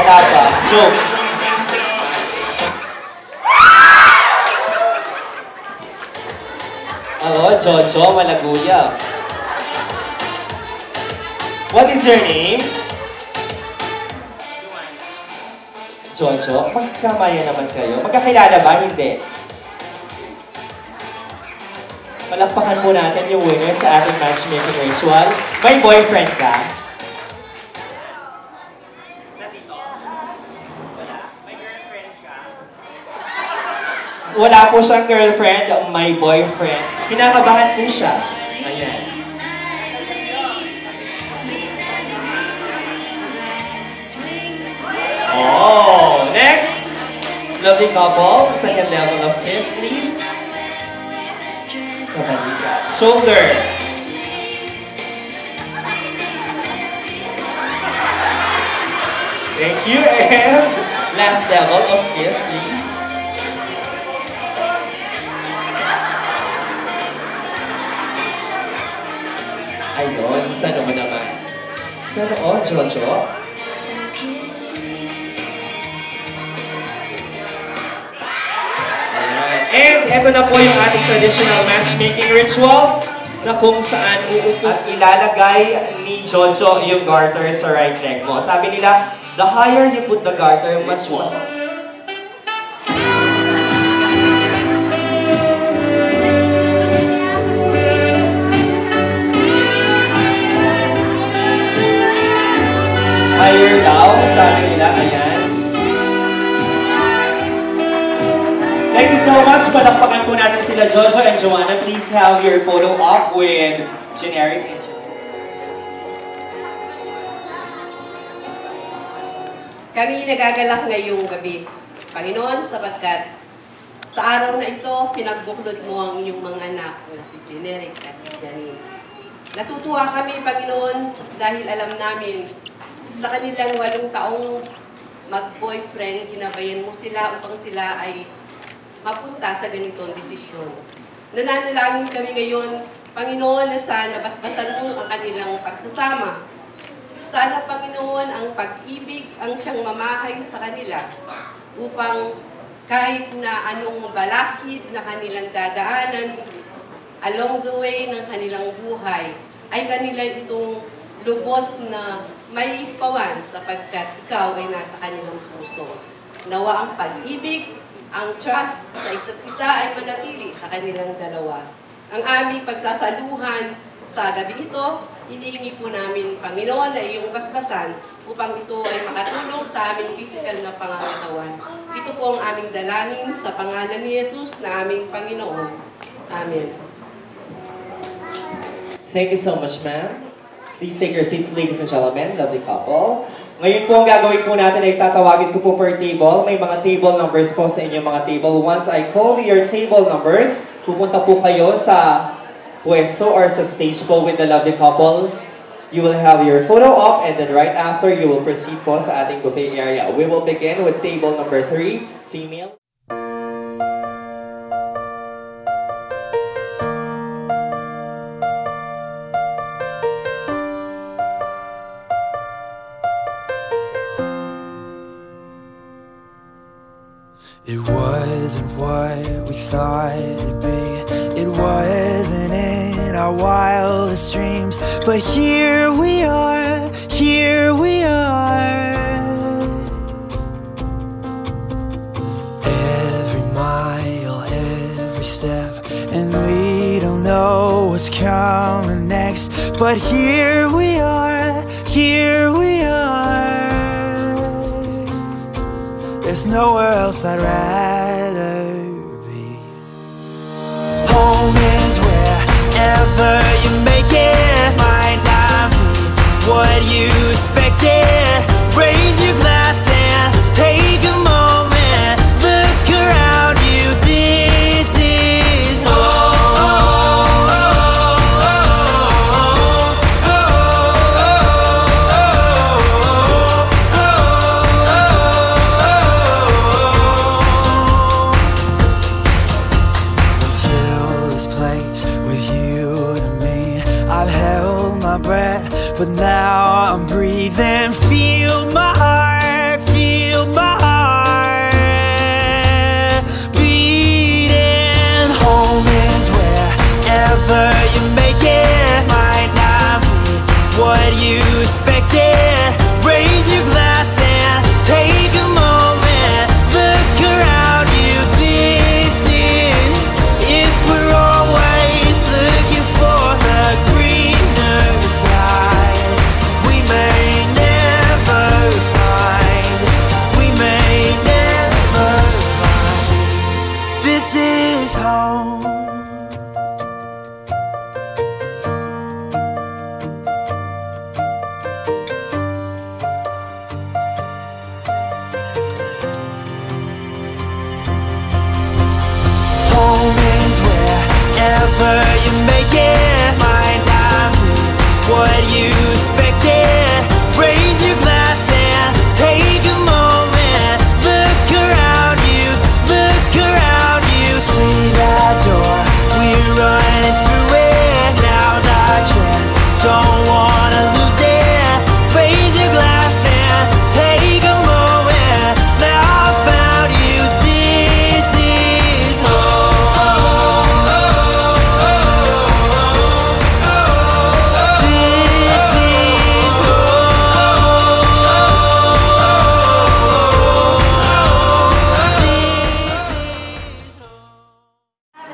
Wala pa. Joke. Oo, Jojo, Malaguya. What is your name? Jojo, magkamaya naman kayo. Magkakilala ba? Hindi. Palakpakan po natin yung winner sa ating matchmaking ritual. May boyfriend ka? Wala po siyang girlfriend, may boyfriend. Kinakabahan po siya. Ayan. Oh, next! Lovely couple, second level of kiss, please. Sa balikat. Shoulder. Thank you, and last level of kiss, please. Ayun, sa noo naman. Sa noo, Jojo. Ayan. And ito na po yung ating traditional matchmaking ritual na kung saan uupo at ilalagay ni Jojo yung garter sa right leg mo. Sabi nila, the higher you put the garter, mas well. Higher daw, sabi nila, ayan. Thank you so much. Palakpakan po natin sila Jojo and Joanna. Please have your photo up with generic and generic. Kami nagagalak ngayong gabi, Panginoon, sapagkat sa araw na ito, pinagbuklod mo ang inyong mga anak na si Generic at si Janine. Natutuwa kami, Panginoon, dahil alam namin sa kanilang 8 taong mag-boyfriend, ginabayan mo sila upang sila ay mapunta sa ganitong desisyon. Nananalangin kami ngayon, Panginoon, na sana basbasan mo ang kanilang pagsasama. Sana, Panginoon, ang pag-ibig ang siyang mamahay sa kanila upang kahit na anong balakid na kanilang dadaanan along the way ng kanilang buhay, ay kanila itong lubos na may ipawan sapagkat ikaw ay nasa kanilang puso. Nawa ang pag-ibig, ang trust sa isa't isa ay manatili sa kanilang dalawa. Ang aming pagsasaluhan sa gabi ito, hinihingi po namin, Panginoon, na iyong basbasan upang ito ay makatulong sa aming physical na pangangatawan. Ito po ang aming dalangin sa pangalan ni Jesus na aming Panginoon. Amen. Thank you so much, ma'am. Please take your seats, ladies and gentlemen, lovely couple. Ngayon po ang gagawin po natin ay tatawagin ko po per table. May mga table numbers po sa inyong mga table. Once I call your table numbers, pupunta po kayo sa pwesto or sa stage po with the lovely couple. You will have your photo op and then right after you will proceed po sa ating buffet area. We will begin with table number 3, female. It wasn't what we thought it'd be. It wasn't in our wildest dreams. But here we are, here we are. Every mile, every step, and we don't know what's coming next. But here we are, here we are. There's nowhere else I'd rather be. Home is wherever you make it. Might not be what you expected. Raise your glass and take a moment. Look around you, this is home. But now I'm breathing, feel my heart, feel what you expected. Raise your glass and take a moment. Look around you, this is. If we're always looking for the greener side, we may never find. We may never find. This is home. Home is wherever you make it. Might not be what you expected. Raise your glass and take a moment. Look around you, look around you. See that door, we're running through it. Now's our chance, don't wanna lose it. Raise your glass and take a moment. Now I found you, this is home. This is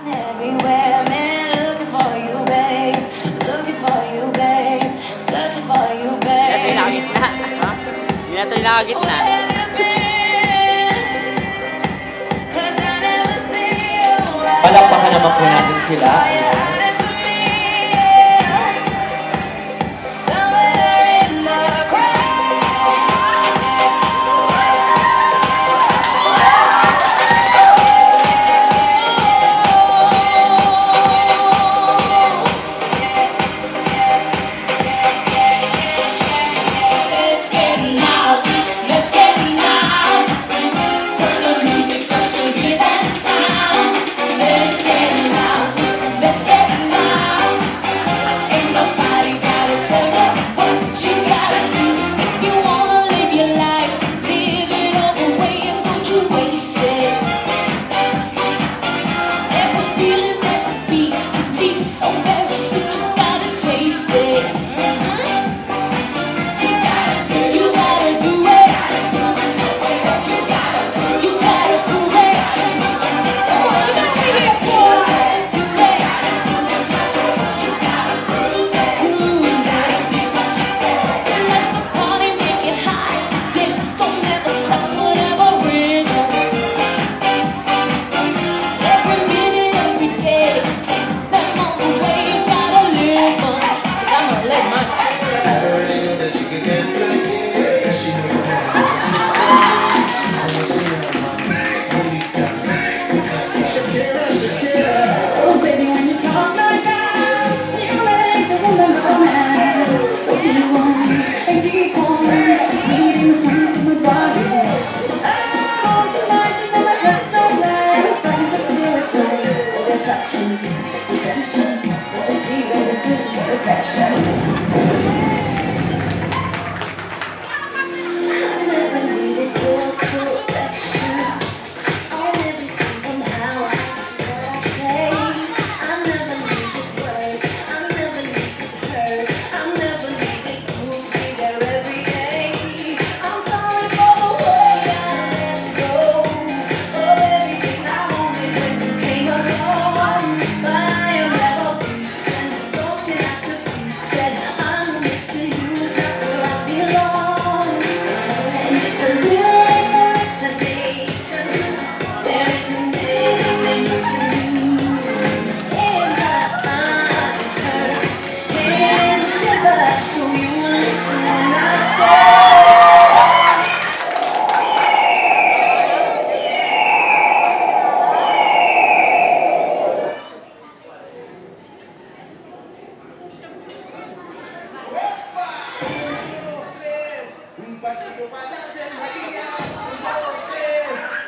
Everywhere, man, looking for you, babe. Looking for you, babe. Searching for you, babe. Hindi na ito nakagitna. Where have you been? 'Cause I never see you. Palakpakan naman po natin sila. Are you hiding from me? Yeah. Somewhere in the Let's get loud, let's get loud. Turn the music up to hear that sound. Let's get loud, let's get loud. Ain't nobody gotta tell you what you gotta do. If you wanna live your life, live it all the way and don't you waste it. Every feeling, every beat, be so very sweet, you gotta taste it. You gotta do it. You gotta prove it. What you got me here for? Do it. Prove it. Let's party, make it high. Dance, don't never stop, whatever rhythm. Every minute, every day, take them all the way. You gotta live 'em. 'Cause I'm gonna live mine. Oh, baby, when you talk like that, you make the woman go mad. So be wise and keep on reading the signs of my body. Oh, tonight, you know my head's so bad. It's starting to feel it's right. The affection, the tension. Don't you see, baby, this is perfection. I never needed your corrections. On everything and how I just what I say. I never needed words. I never needed hurt. I never needed proof. Be there every day. I'm sorry for the way I let go of everything I wanted when you came along. But I am never beaten, broken after beaten. I'm next to you, not where I belong. And it's a little late for explanation. There isn't anything you can do. In my eyes hurt, hands shiver, so you listen when I say.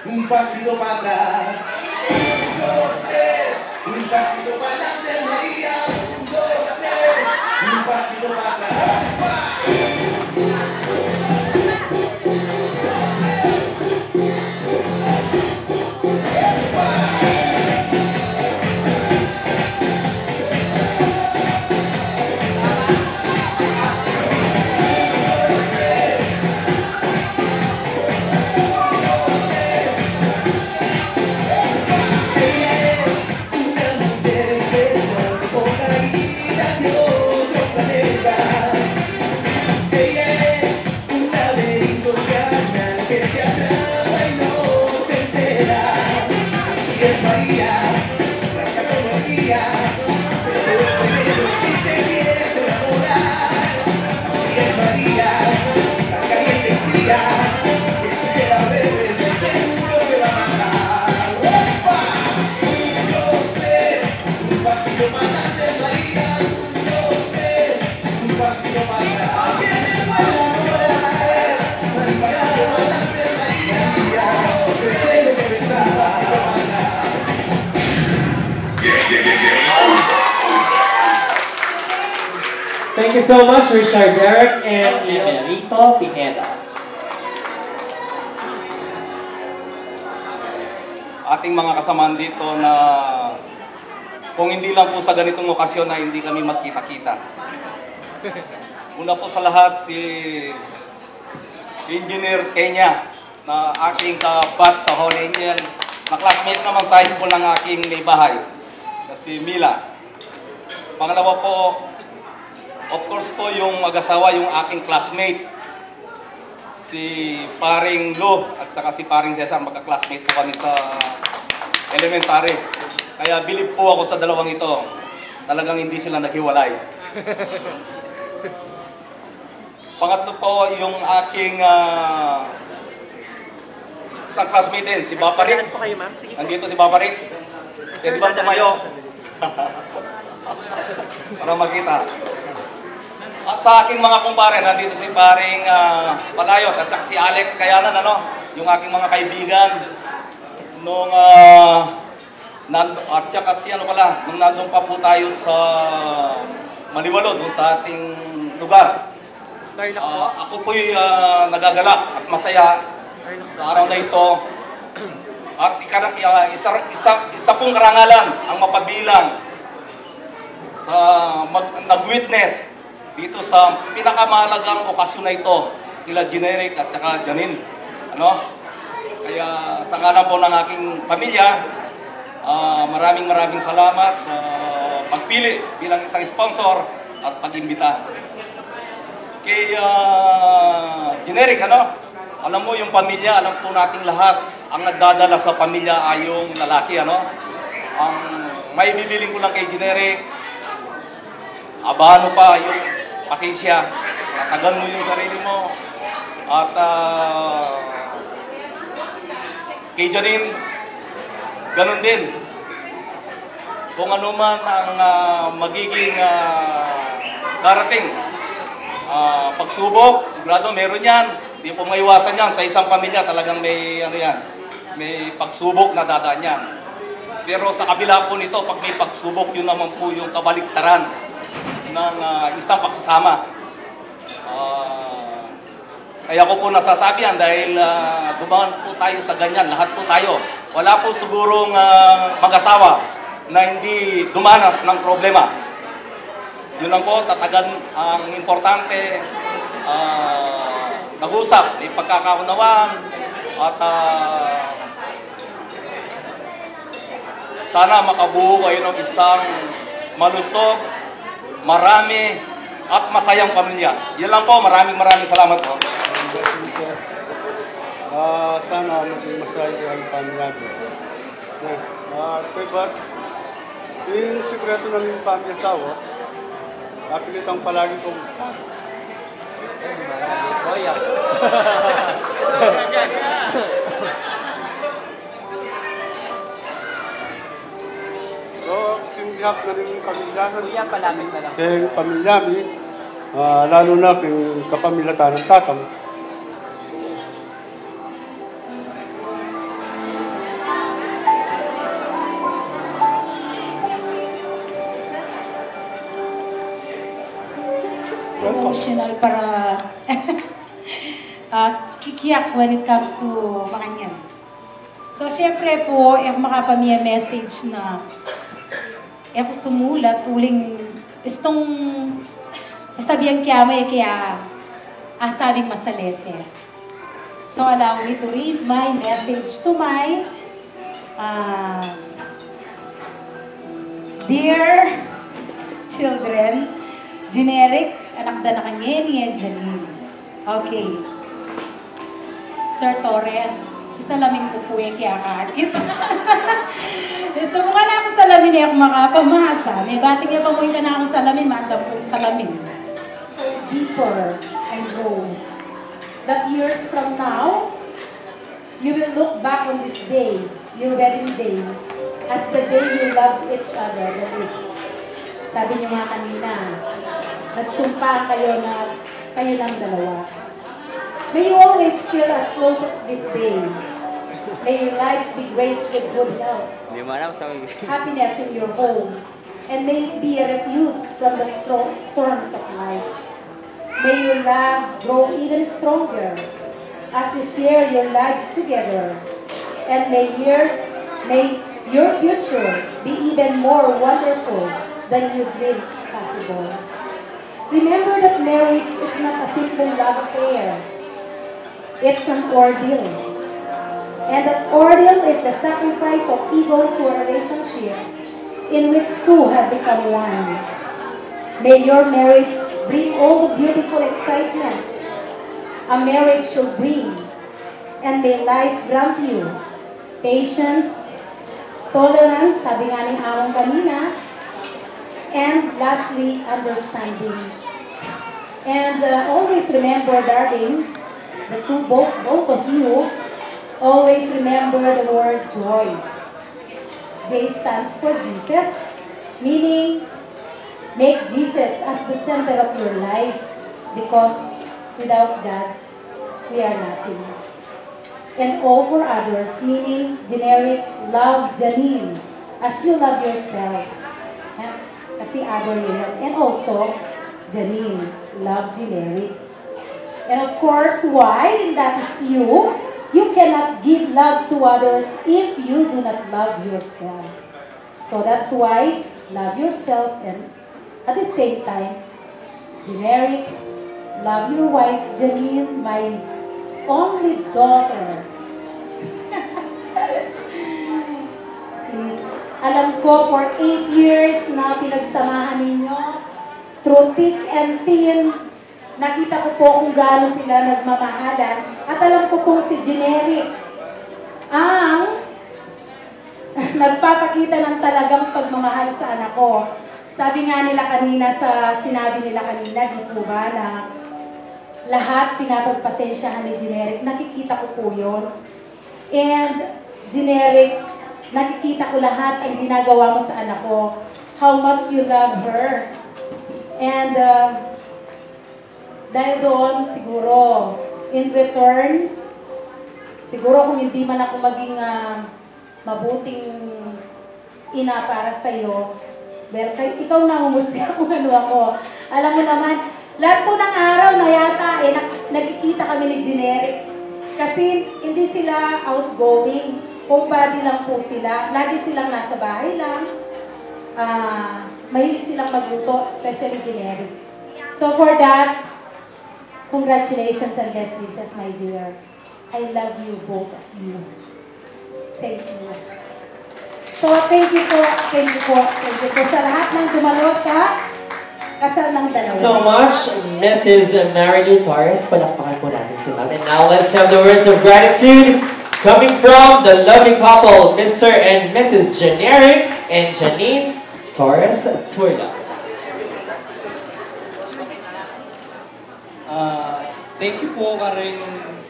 Un pasito para atrás, un, dos, tres, un pasito para adelante, María, un, dos, tres, un pasito para atrás. Thank you so much, Richard Derek and Emerito Pineda. Ating mga kasamahan dito na kung hindi lang po sa ganitong okasyon na hindi kami magkita-kita. Una po sa lahat si Engineer Kenya na aking ka-batch sa Holy Angel, na classmate naman sa high school ng aking may bahay, na si Mila. Pangalawa po, of course po yung mag-asawa, yung aking classmate, si Paring Lo at saka si Paring Cesar, magka-classmate po kami sa elementary. Kaya bilib po ako sa dalawang ito. Talagang hindi sila naghiwalay. Pangatlo po yung aking isang classmate din, si Baparik. Nandito si Baparik. Pwede ba tumayo? Para makita. At sa aking mga kumpare, nandito si Paring Palayot at saka si Alex Kayanan, yung aking mga kaibigan. Nung at saka si nung nandun pa po tayo sa Maliwalo, doon sa ating lugar. Ako po'y nagagalak at masaya sa araw na ito. At isa pong karangalan ang mapabilang sa nag-witness dito sa pinakamahalagang okasyon na ito nila Generic at saka Janine. Kaya sa ngalan po ng aking pamilya, maraming salamat sa pagpili bilang isang sponsor at pag-imbita. Kay Generic, alam mo yung pamilya, alam po nating lahat, ang nagdadala sa pamilya ay yung lalaki, Ang may bibiling ko lang kay Generic, abahan mo pa yung pasensya, tatagan mo yung sarili mo, at kay Janine, ganun din. Kung ano man ang magiging darating pagsubok, sigurado meron yan. Hindi po maiwasan yan. Sa isang pamilya talagang may may pagsubok na dadaan yan. Pero sa kabila po nito, pag may pagsubok, yun naman po yung kabaliktaran ng isang pagsasama. Kaya ko po nasasabihan dahil dumaan po tayo sa ganyan, lahat po tayo. Wala po sigurong mag-asawa na hindi dumanas ng problema. Yun lang po, tatagan ang importante, nag-usap, may pagkakaunawaan, at sana makabuo kayo ng isang malusog, marami, at masayang pamilya. Yan lang po, maraming salamat po. Sana maging masaya ang pamilya ko. Diba, yung sikreto ng yung pamilya-sawa, napilitang palagi kong sana. So, tinihap na rin yung pamilya. Kaya yung pamilya mi, lalo na yung kapamilatan ng tatang. Emotional para kikiyak when it comes to makanyan. So, syempre po, ako makapamilya message na ako sumulat uling istong sasabihan kaya may kaya asabing masalese. So, allow me to read my message to my dear children, Generic, anak da na kanya ni Janine. Okay. Sir Torres, isalamin ko po yung kaya kaagit. Gusto mo ka na ako salamin ako makapamasa. May bating niya pamuhin ka na ako salamin, maandam kong salamin. So deeper and go. That years from now, you will look back on this day, your wedding day, as the day you love each other the least. Sabi niyo nga kanina, nagsumpa kayo na kayo ng dalawa. May you always feel as close as this day. May your lives be graced with good health. Happiness in your home. and may it be a refuge from the storms of life. May your love grow even stronger as you share your lives together, and may your future be even more wonderful than you dreamed possible. Remember that marriage is not a simple love affair. It's an ordeal. And that ordeal is the sacrifice of ego to a relationship in which two have become one. May your marriage bring all the beautiful excitement a marriage should bring, and may life grant you patience, tolerance, sabi nga ni Among kanina, and lastly, understanding. And always remember, darling, both of you, always remember the word joy. J stands for Jesus, meaning make Jesus as the center of your life, because without God, we are nothing. And O for others, meaning generic, love Janine as you love yourself. Kasi other yun. And also, Janine, love generic. And of course, why? That is you. You cannot give love to others if you do not love yourself. So that's why, love yourself, and at the same time, generic, love your wife, Janine, my only daughter. Please, alam ko for 8 years na pinagsamahan ninyo, through thick and thin, nakita ko po kung gaano sila nagmamahalan. At alam ko pong si Generic ang nagpapakita ng talagang pagmamahal sa anak ko. Sabi nga nila kanina sinabi nila kanina, di po ba, na lahat pinapagpasensyahan ni Generic. Nakikita ko po yun. And Generic, nakikita ko lahat ang ginagawa mo sa anak ko. How much you love her. And dahil doon, siguro, in return, siguro kung hindi man ako maging mabuting ina para sa'yo, well, ikaw na humusga kung ano ako. Alam mo naman, lahat po ng araw na yata, nakikita kami ni Generic. Kasi hindi sila outgoing, homebody lang po sila. Lagi silang nasa bahay lang. Mahilig silang magluto, especially Generic. So for that, congratulations and best wishes, my dear. I love you, both of you. Thank you. So, thank you po sa lahat ng dumalo sa kasal ng dalawa. So much, Mrs. Marilu Torres. Palakpakan po natin si Ma'am. And now, let's have the words of gratitude coming from the lovely couple, Mr. and Mrs. Generic and Janine Torres Turla. Thank you po karing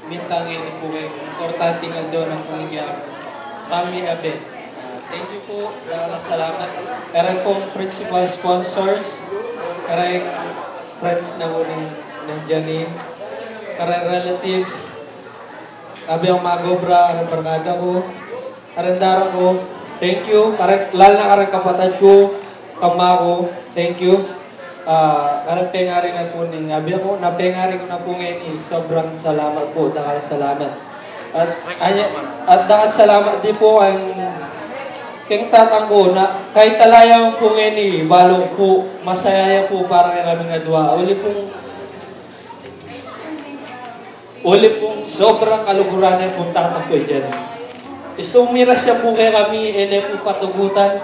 mintangin po kayo. Importante nga doon ang pumigyan. Kami Abe. Thank you po. Salamat. Karang pong principal sponsors. Karang friends na po ng Janine. Karang relatives. Abe ang magobra. Karang barkada ko. Karang dara ko. Thank you. Lalo na karang kapatid ko. Kama ko. Thank you. Napengari na po ning abi ako, napengari ko na po ngayon. Sobrang salamat po, dakal salamat. At dakal salamat din po ang keng tatang ko na kahit talaya po ngayon balong po, masaya po para kay kami nga dua. Uli pong sobrang kaluguran na po tatang ko dyan. Istong miras siya po kay kami, po patugutan.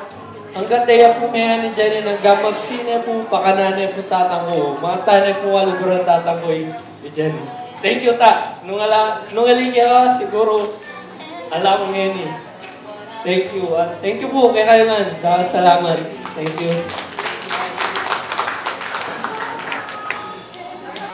Ang ganda yan po may hanin dyan ng gamapsine po, pakananay po tatang ko. Mga tanay po kaluguran tatang ko dyan. Thank you, ta. Nung alingin ka, siguro, alam mo ngayon Thank you. Thank you po kay kayo man. Salamat. Thank you.